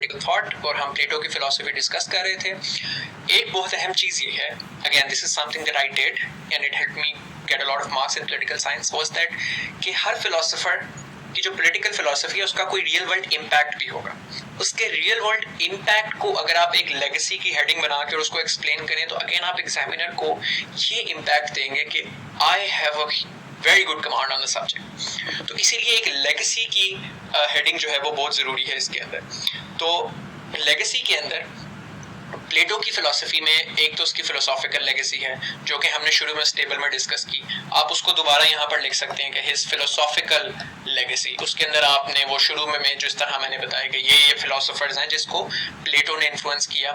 Thought और हम प्लेटो की फिलोसफी डिस्कस कर रहे थे। एक बहुत अहम चीज ये है, again this is something that I did and it helped me get a lot of marks in political science, was that कि हर फिलोसोफर की जो पॉलिटिकल फिलोसफी है उसका कोई रियल वर्ल्ड इम्पैक्ट भी होगा। उसके रियल वर्ल्ड इम्पैक्ट को अगर आप एक लेगेसी की हेडिंग बना के उसको एक्सप्लेन करें तो अगेन आप एग्जामिनर को ये इम्पैक्ट देंगे कि I have a very good command on the subject. तो इसीलिए एक लेगेसी की हेडिंग जो है वो बहुत जरूरी है इसके अंदर। तो लेगेसी के अंदर प्लेटो की फिलोसफी में एक तो उसकी फिलोसॉफिकल लेगेसी है जो कि हमने शुरू में स्टेबल में डिस्कस की। आप उसको दोबारा यहाँ पर लिख सकते हैं कि हिज फिलोसॉफिकल लेगेसी। उसके अंदर आपने वो शुरू में जिस तरह मैंने बताया कि ये फिलोसोफर्स हैं जिसको प्लेटो ने इन्फ्लुएंस किया,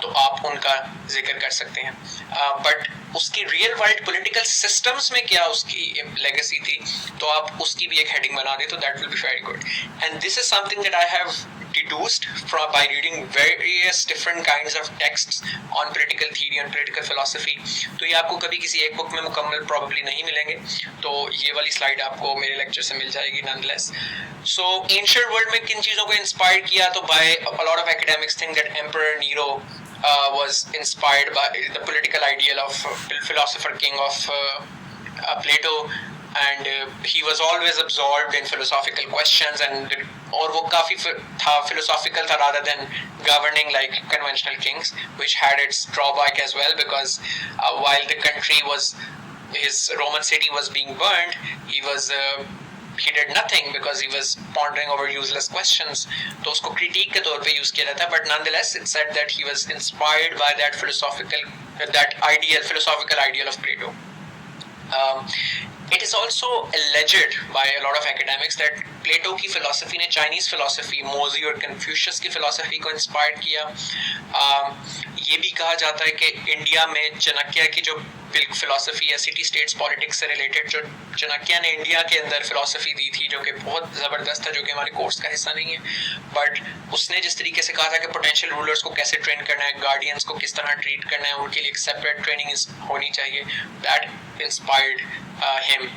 तो आप उनका जिक्र कर सकते हैं। बट उसकी रियल वर्ल्ड पॉलिटिकल सिस्टम्स में क्या उसकी लेगेसी थी तो आप उसकी भी एक हेडिंग बना दे तो that will be very good. And this is something that I have deduced from by reading various different kinds of texts on political theory and political philosophy। तो ये आपको कभी किसी एक बुक में मुकम्मल probably नहीं मिलेंगे, तो ये वाली स्लाइड आपको मेरे लेक्चर से मिल जाएगी nonetheless। So ancient world में किन चीज़ों को इंस्पायर किया तो by a lot of academics think that Emperor Nero was inspired by the political ideal of philosopher king of Plato, and he was always absorbed in philosophical questions and और वो काफी था philosophical था rather than governing like conventional kings, which had its drawback as well because while the country was, his Roman city was being burned, he did nothing because he was pondering over useless questions। तो उसको critique के तौर पे use किया जाता है, but nonetheless it said that he was inspired by that philosophical ideal of Plato। It is also alleged by a lot of academics that प्लेटो की philosophy ने चाइनीज फिलोसफी मोजी और कन्फ्यूशियस की फिलोसफी को इंस्पायर किया। ये भी कहा जाता है कि इंडिया में चाणक्य की जो फिलोसफी है सिटी स्टेट्स पॉलिटिक्स से रिलेटेड, जो चाणक्य ने इंडिया के अंदर फिलोसफी दी थी जो कि बहुत ज़बरदस्त है, जो कि हमारे कोर्स का हिस्सा नहीं है, बट उसने जिस तरीके से कहा था कि पोटेंशियल रूलर्स को कैसे ट्रेन करना है, गार्डियंस को किस तरह ट्रीट करना है, उनके लिए एक सेपरेट ट्रेनिंग होनी चाहिए, that inspired him.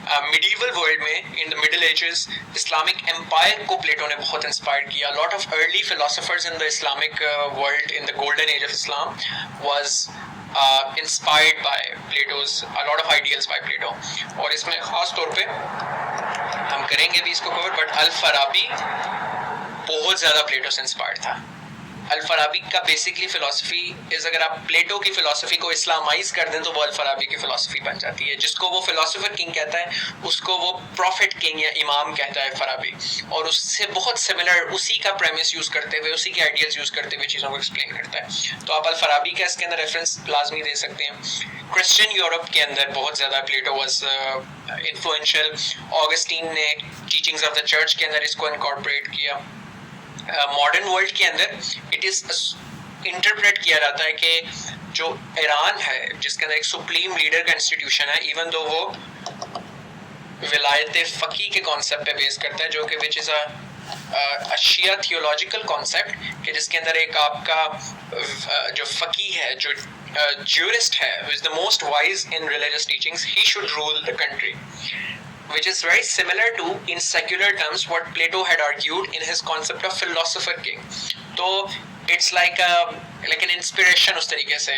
Medieval world में in the middle ages Islamic empire को प्लेटो ने बहुत इंस्पायर किया। Lot of early philosophers in the Islamic world in the golden age of Islam was inspired by Plato's, a lot of ideals by Plato. और इसमें खास तौर पे हम करेंगे भी इसको कवर, बट अल फराबी बहुत ज्यादा प्लेटो से इंस्पायर्ड था। अल फराबी का बेसिकली फिलोसफी इज, अगर आप प्लेटो की फिलोसफी को इस्लामाइज कर दें तो वो अल फराबी की फिलोसफी बन जाती है। जिसको वो फिलोसफर किंग कहता है उसको वो प्रॉफिट किंग या इमाम कहता है फराबी, और उससे बहुत सिमिलर उसी का प्रेमिस यूज करते हुए, उसी के आइडियल्स यूज करते हुए चीजों को एक्सप्लेन करता है। तो आप अल फराबी का इसके अंदर रेफरेंस लाजमी दे सकते हैं। क्रिश्चियन यूरोप के अंदर बहुत ज्यादा प्लेटो वाज इन्फ्लुएंशियल। ऑगस्टीन ने टीचिंग्स ऑफ द चर्च के अंदर इसको इनकॉर्पोरेट किया। मॉडर्न वर्ल्ड के अंदर इट इज इंटरप्रेट किया जाता है कि जो ईरान है जिसके अंदर एक सुप्रीम लीडर का इंस्टीट्यूशन है, इवन दो वो विलायत फकी के कॉन्सेप्ट पे बेस करता है, जो कि which is a Shia theological concept कि जिसके अंदर एक आपका जो फकी है, जो ज्यूरिस्ट है, who is the most wise in religious teachings, he should rule the country, which is very similar to, in secular terms, what Plato had argued in his concept of philosopher king। तो it's like an inspiration उस तरीके से।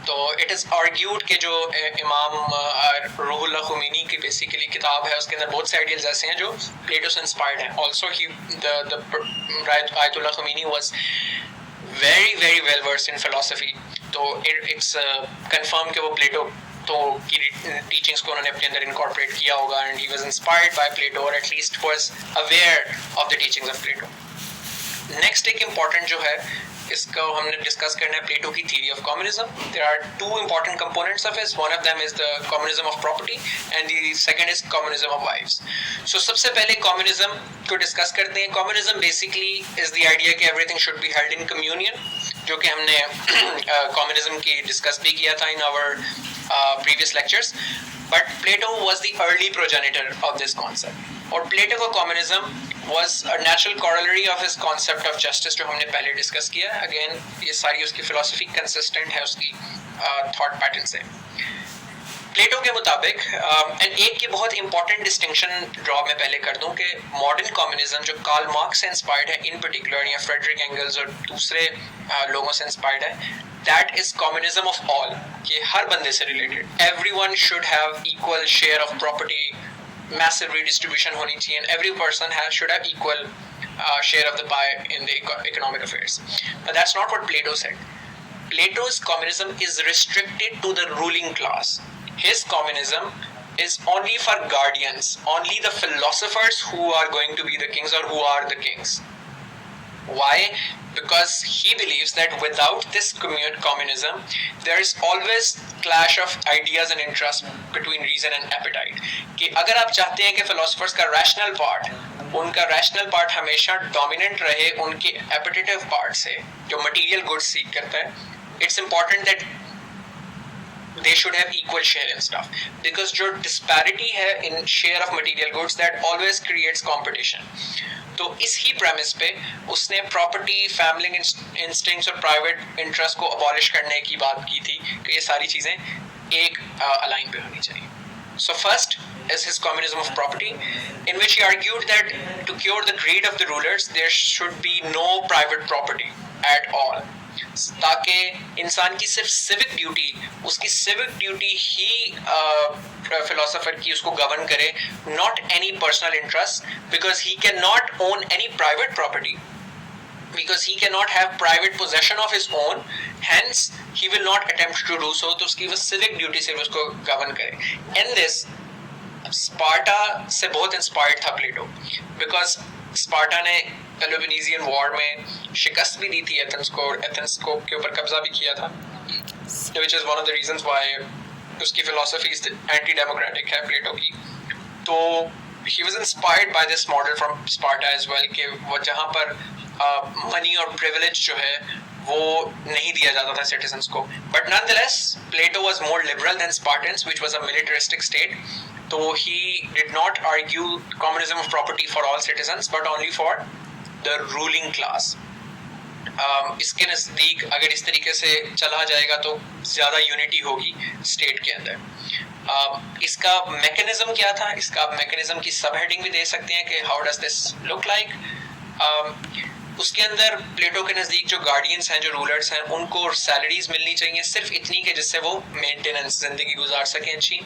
तो it is argued कि जो इमाम रूहुल्लाह खुमैनी की basically किताब है उसके अंदर बहुत से आइडियल्स ऐसे हैं जो प्लेटो से इंस्पायर्ड हैं। Also the Ayatollah Khomeini was very very well versed in philosophy। तो it's confirmed कि वो प्लेटो तो की टीचिंग्स को उन्होंने अपने अंदर इनकॉर्पोरेट किया होगा, and he was inspired by Plato, और at least was aware of the teachings of Plato. Next एक इम्पॉर्टेंट जो है इसको हमने डिस्कस करना है, प्लेटो की theory of communism. There are two important components of it, one of them is the communism of property and the second is communism of wives. So सबसे पहले कम्युनिज्म को डिस्कस करते हैं। Communism basically is the idea कि everything should be held in communion, जो कि हमने communism की डिस्कस भी किया था in our previous lectures, but Plato was the early progenitor of this concept, और Plato का communism was a natural corollary of his concept of justice जो हमने पहले डिस्कस किया। अगेन ये सारी उसकी philosophy consistent है उसकी thought pattern से। प्लेटो के मुताबिक एंड एक की बहुत इंपॉर्टेंट डिस्टिंक्शन ड्रॉ मैं पहले कर दूं कि मॉडर्न कम्युनिज्म जो कार्ल मार्क्स से इंस्पायर्ड है इन पर्टिकुलर या फ्रेडरिक एंगल्स और दूसरे लोगों से इंस्पायर्ड है, that is communism of all, कि हर बंदे से related everyone should have equal share of property, massive redistribution होनी चाहिए and every person should have equal share of the pie in the economic affairs. But that's not what Plato said. Plato's communism is restricted to the ruling class. His communism is only for guardians, only the philosophers who are going to be the kings or who are the kings. Why? Because he believes that without this communism, there is always clash of ideas and interest between reason and appetite. कि अगर आप चाहते हैं कि philosophers का rational part, उनका rational part हमेशा dominant रहे उनके appetitive part से, जो material goods seek करता है, it's important that they should have equal share in stuff. Because जो disparity है in share of material goods, that always creates competition. तो इस ही premise पे उसने property, family instincts और private interest को abolish करने की बात की थी कि ये सारी चीजें एक align पे होनी चाहिए. So first is his communism of property, in which he argued that to cure the greed of the rulers, there should be no private property at all. ताकि इंसान की सिर्फ सिविक ड्यूटी, उसकी सिविक ड्यूटी ही philosopher की उसको govern करे, not any personal interest, because he can not own any private property, because he cannot have private possession of his own, hence he will not attempt to do so. तो उसकी वो civic duty से उसको govern करे. And this Sparta से बहुत inspired था प्लेटो, because Sparta ने पेलोपोनेसियन वॉर में शिकस्त भी दी थी एथेंस को, और एथेंस को के ऊपर कब्जा भी किया था, which is one of the reasons why उसकी फिलॉसफी एंटी डेमोक्रेटिक है प्लेटो की. तो he was inspired by this model from Sparta as well, कि वो जहाँ पर मनी और प्रिविलेज जो है वो नहीं दिया जाता था सिटीजन्स को. But nonetheless Plato was more liberal than Spartans, which was a militaristic state. So he did not argue communism of property for all citizens, but only for the ruling class. इसके नज़दीक अगर इस तरीके से चला जाएगा तो ज़्यादा यूनिटी होगी स्टेट के अंदर. इसका मैकेनिज्म क्या था, इसका आप मैकेनिज्म की सब हेडिंग भी दे सकते हैं कि how does this look like. उसके अंदर प्लेटो के नज़दीक जो गार्डियंस हैं, जो रूलर्स हैं, उनको सैलरीज मिलनी चाहिए सिर्फ इतनी कि जिससे वो मेंटेनेंस ज़िंदगी गुजार सकें अच्छी.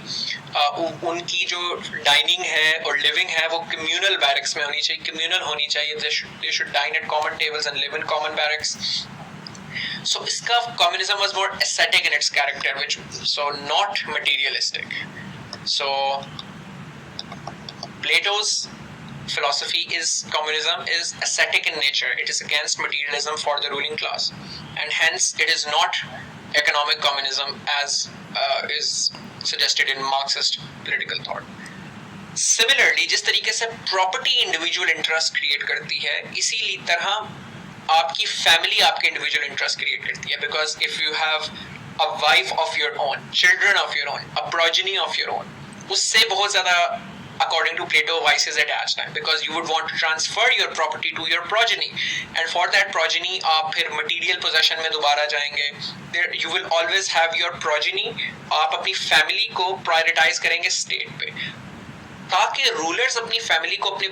उनकी जो डाइनिंग है और लिविंग है वो कम्यूनल बैरक्स में होनी चाहिए, कम्यूनल होनी चाहिए. They should dine at common tables and live in common barracks. So इसका communism was more ascetic in its character, which so not materialistic. So Plato's philosophy is communism is ascetic in nature. It is against materialism for the ruling class, and hence it is not economic communism as is suggested in Marxist political thought. Similarly, जिस तरीके से property individual interest create करती है, इसी तरह आपकी family आपके individual interest create करती है. Because if you have a wife of your own, children of your own, a progeny of your own, उससे बहुत ज़्यादा according to Plato vices attached हैं, because you would want to transfer your property to your progeny, and for that progeny आप फिर material possession में दोबारा जाएंगे. There you will always have your progeny. आप अपनी family को prioritize करेंगे state पे, ताकि rulers अपनी family को अपने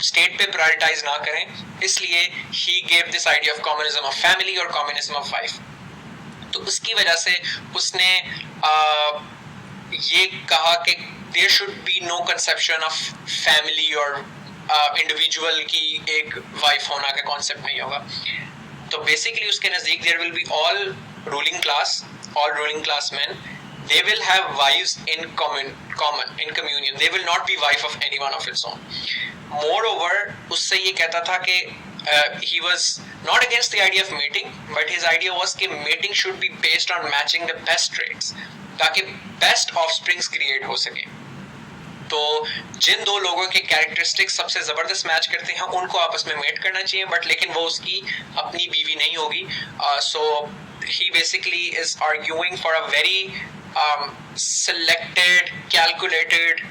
state पे prioritize ना करें. इसलिए he gave this idea of communism of family और communism of wife. तो उसकी वजह से उसने ये कहा कि there should be no conception of family और individual की एक wife होना का concept नहीं होगा. तो basically उसके नज़दीक there will be all ruling class men. They will have wives in in communion. They will not be wife of anyone of its own. Moreover, उससे ये कहता था कि he was not against the idea of mating, but his idea was कि mating should be based on matching the best traits, ताकि best offsprings create हो सके. तो जिन दो लोगों के कैरेक्टरिस्टिक्स सबसे ज़बरदस्त मैच करते हैं उनको आपस में मेट करना चाहिए, बट लेकिन वो उसकी अपनी बीवी नहीं होगी. So he basically is arguing for a very selected, calculated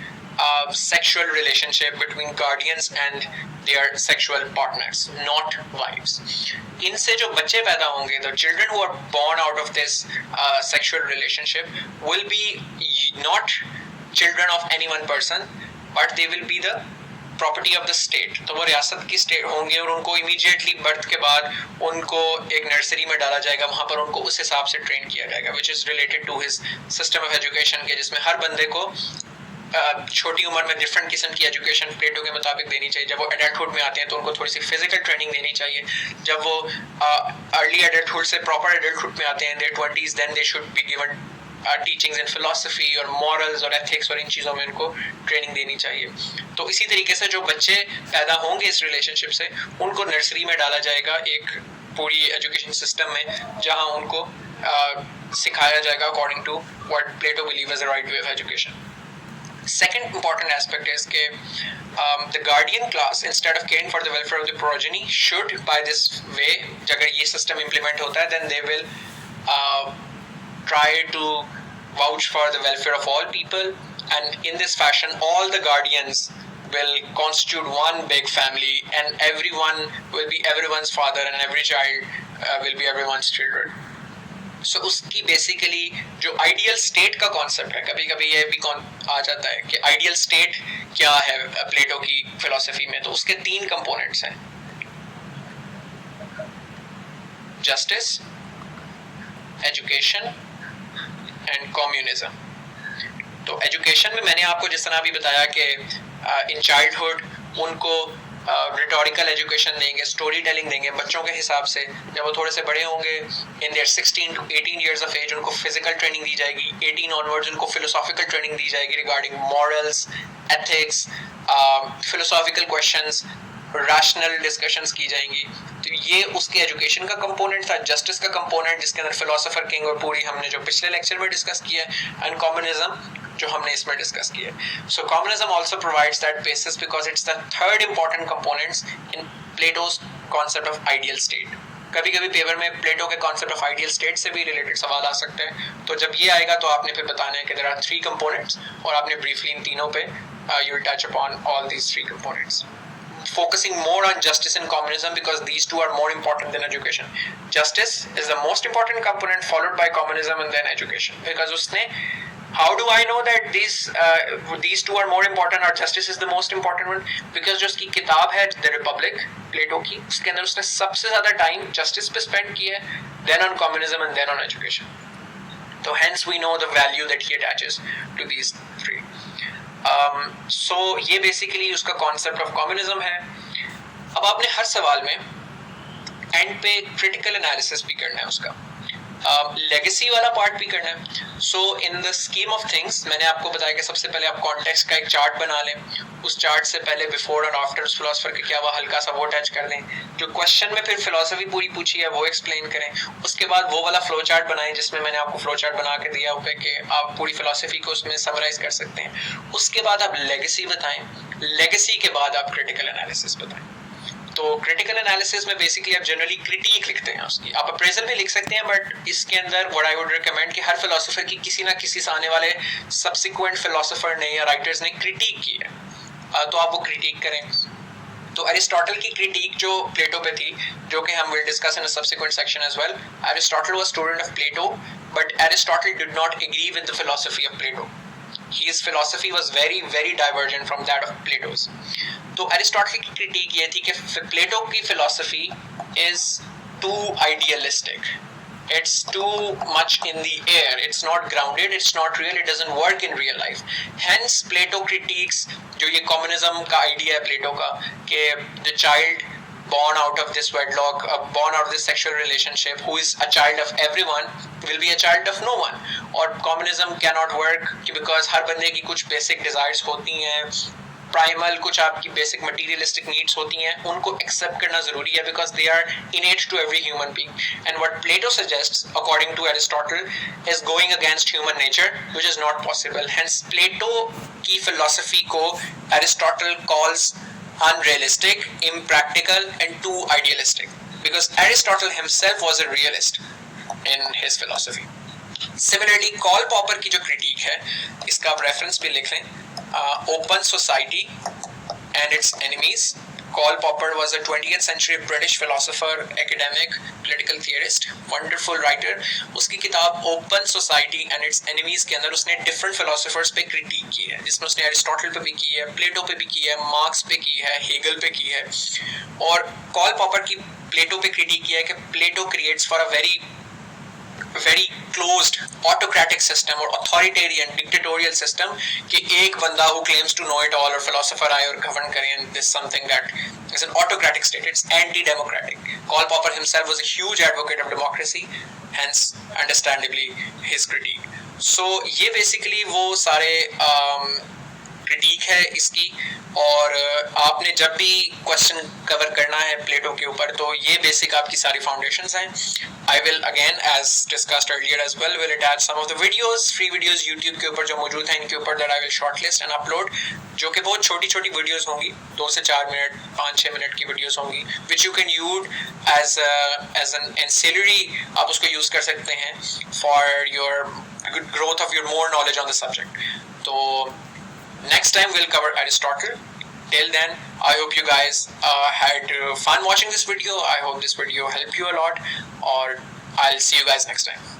sexual relationship between guardians and their sexual partners, not wives. इनसे जो बच्चे पैदा होंगे, the children who are born out of this sexual relationship will be not children of any one person, but they will be the property of the state. तो वो रियासत की state होंगे और उनको इमीडिएटली बर्थ के बाद उनको एक नर्सरी में डाला जाएगा, वहां पर उनको उस हिसाब से ट्रेन किया जाएगा, which is related to his system of education के, जिसमें हर बंदे को छोटी उम्र में डिफरेंट किस्म की एजुकेशन प्लेटो के मुताबिक देनी चाहिए. जब वो एडल्टहुड में आते हैं तो उनको थोड़ी सी फिजिकल ट्रेनिंग देनी चाहिए. जब वो अर्ली एडल्टहुड से प्रॉपर एडल्टहुड में आते हैं, their 20s, then they should be given teachings in philosophy और मॉरल्स और एथिक्स और इन चीज़ों में उनको ट्रेनिंग देनी चाहिए. तो इसी तरीके से जो बच्चे पैदा होंगे इस रिलेशनशिप से, उनको नर्सरी में डाला जाएगा एक पूरी एजुकेशन सिस्टम में, जहां उनको सिखाया जाएगा according to what Plato believe is the right way of education. Second important aspect is that the guardian class, instead of caring for the welfare of the progeny, should by this way, अगर ये system implement होता है, then they will try to vouch for the welfare of all people, and in this fashion all the guardians will constitute one big family, and everyone will be everyone's father, and every child will be everyone's children. So उसकी basically जो ideal state का concept है, कभी कभी ये भी आ जाता है कि आइडियल स्टेट क्या है प्लेटो की फिलॉसफी में, तो उसके 3 कंपोनेंट्स हैं: जस्टिस, एजुकेशन एंड कम्युनिज्म. तो एजुकेशन में मैंने आपको जिस तरह अभी बताया कि इन चाइल्डहुड उनको रिटोरिकल एजुकेशन देंगे, स्टोरी टेलिंग देंगे बच्चों के हिसाब से. जब वो थोड़े से बड़े होंगे, in their 16 to 18 years of age, उनको फिजिकल ट्रेनिंग दी जाएगी. 18 ऑनवर्ड्स उनको फिलोसॉफिकल ट्रेनिंग दी जाएगी regarding morals, ethics, philosophical questions, rational discussions की जाएंगी. तो ये उसके एजुकेशन का कंपोनेंट था. जस्टिस का कंपोनेंट जिसके अंदर फिलोसोफर किंग और पूरी हमने जो पिछले लेक्चर में डिस्कस किया है, एंड कम्युनिज्म जो हमने इसमें डिस्कस किया है. So communism also provides that basis because it's the third important components in Plato's concept of ideal state. कभी कभी पेपर में प्लेटो के कॉन्सेप्ट ऑफ आइडियल स्टेट से भी रिलेटेड सवाल आ सकते हैं. तो जब ये आएगा तो आपने फिर बताना है कि देयर आर 3 कंपोनेंट्स, और आपने ब्रीफली इन तीनों पे you will touch upon all these 3 components, focusing more on justice and communism because these two are more important than education. Justice is the most important component, followed by communism and then education. Because उसने, how do I know that these two are more important or justice is the most important one? Because जो उसकी किताब है The Republic, प्लेटो की, उसके अंदर उसने सबसे ज़्यादा टाइम जस्टिस पे स्पेंड किया है, then on communism and then on education. So hence we know the value that he attaches to these 3. So ये बेसिकली उसका कॉन्सेप्ट ऑफ कम्युनिज्म है. अब आपने हर सवाल में एंड पे क्रिटिकल एनालिसिस भी करना है, उसका लेगेसी वाला पार्ट भी करना है. So in the scheme of things मैंने आपको बताया कि सबसे पहले आप कॉन्टेक्स्ट का एक चार्ट बना लें. उस चार्ट से पहले बिफोर और आफ्टर उस फिलोसफर के क्या हुआ हल्का सा वो टच कर दें. जो क्वेश्चन में फिर फिलोसफी पूरी पूछी है वो एक्सप्लेन करें. उसके बाद वो वाला फ्लो चार्ट बनाएं जिसमें मैंने आपको फ्लो चार्ट बना के दिया हुआ है कि आप पूरी फिलोसफी को उसमें समराइज कर सकते हैं. उसके बाद आप लेगेसी बताएं. लेगेसी के बाद आप क्रिटिकल एनालिसिस बताएं. तो क्रिटिकल एनालिसिस में बेसिकली आप जनरली क्रिटिक लिखते हैं उसकी. आप अप्रेजल भी लिख सकते हैं, बट इसके अंदर व्हाट आई वुड रिकमेंड कि हर फिलोसोफर की किसी ना किसी से आने वाले सब्सिक्वेंट फिलोसोफर ने या राइटर्स ने क्रिटिक की है, तो आप वो क्रिटिक करें. तो अरिस्टोटल की क्रिटिक जो प्लेटो पे थी, जो कि हम will discuss in a subsequent section as well. Aristotle was student of Plato, but Aristotle did not agree with the philosophy of Plato. His philosophy was very, very divergent from that of Plato's. तो Aristotle की critic ये थी कि प्लेटो की philosophy is too idealistic. It's too much in the air. It's not grounded. It's not real. It doesn't work in real life. Hence, Plato critiques जो ये communism का idea है प्लेटो का कि the child born out of this wedlock, born out of this sexual relationship, who is a child of everyone, will be a child of no one. और communism cannot work because हर बंदे की कुछ basic desires होती हैं, primal कुछ आपकी basic materialistic needs होती हैं, उनको accept करना ज़रूरी है because they are innate to every human being. And what Plato suggests, according to Aristotle, is going against human nature, which is not possible. Hence, Plato की philosophy को Aristotle calls unrealistic, impractical and too idealistic, because Aristotle himself was a realist in his philosophy. Similarly, Karl Popper की जो critique है, इसका आप reference भी लिख लें. Open Society and Its Enemies. Karl Popper was a 20th century British philosopher, academic, political theorist, wonderful writer. उसकी किताब Open Society and Its Enemies के अंदर उसने different philosophers पे critique की है, जिसमें उसने एरिस्टोटल पे भी की है, प्लेटो पे भी की है, मार्क्स पे की है, हेगल पे की है. और कार्ल पॉपर की प्लेटो पे critique की है कि प्लेटो creates for a very closed autocratic system or authoritarian dictatorial system कि एक बंदा who claims to know it all और philosopher आए और govern करे, and this is something that is an autocratic state. It's anti-democratic. Karl Popper himself was a huge advocate of democracy, hence understandably his critique. So ये basically वो सारे critic है इसकी. और आपने जब भी क्वेश्चन कवर करना है प्लेटो के ऊपर तो ये बेसिक आपकी सारी फाउंडेशंस हैं. I will again as discussed earlier as well will attach some of the videos, free videos YouTube के ऊपर जो मौजूद हैं इनके ऊपर, that I will shortlist and upload, जो कि बहुत छोटी छोटी वीडियोस होंगी, 2 से 4 मिनट 5-6 मिनट की वीडियोस होंगी, which you can use as an ancillary. आप उसको यूज कर सकते हैं for your growth of your more knowledge on the subject. तो next time we'll cover Aristotle. Till then, I hope you guys had fun watching this video. I hope this video helped you a lot, or I'll see you guys next time.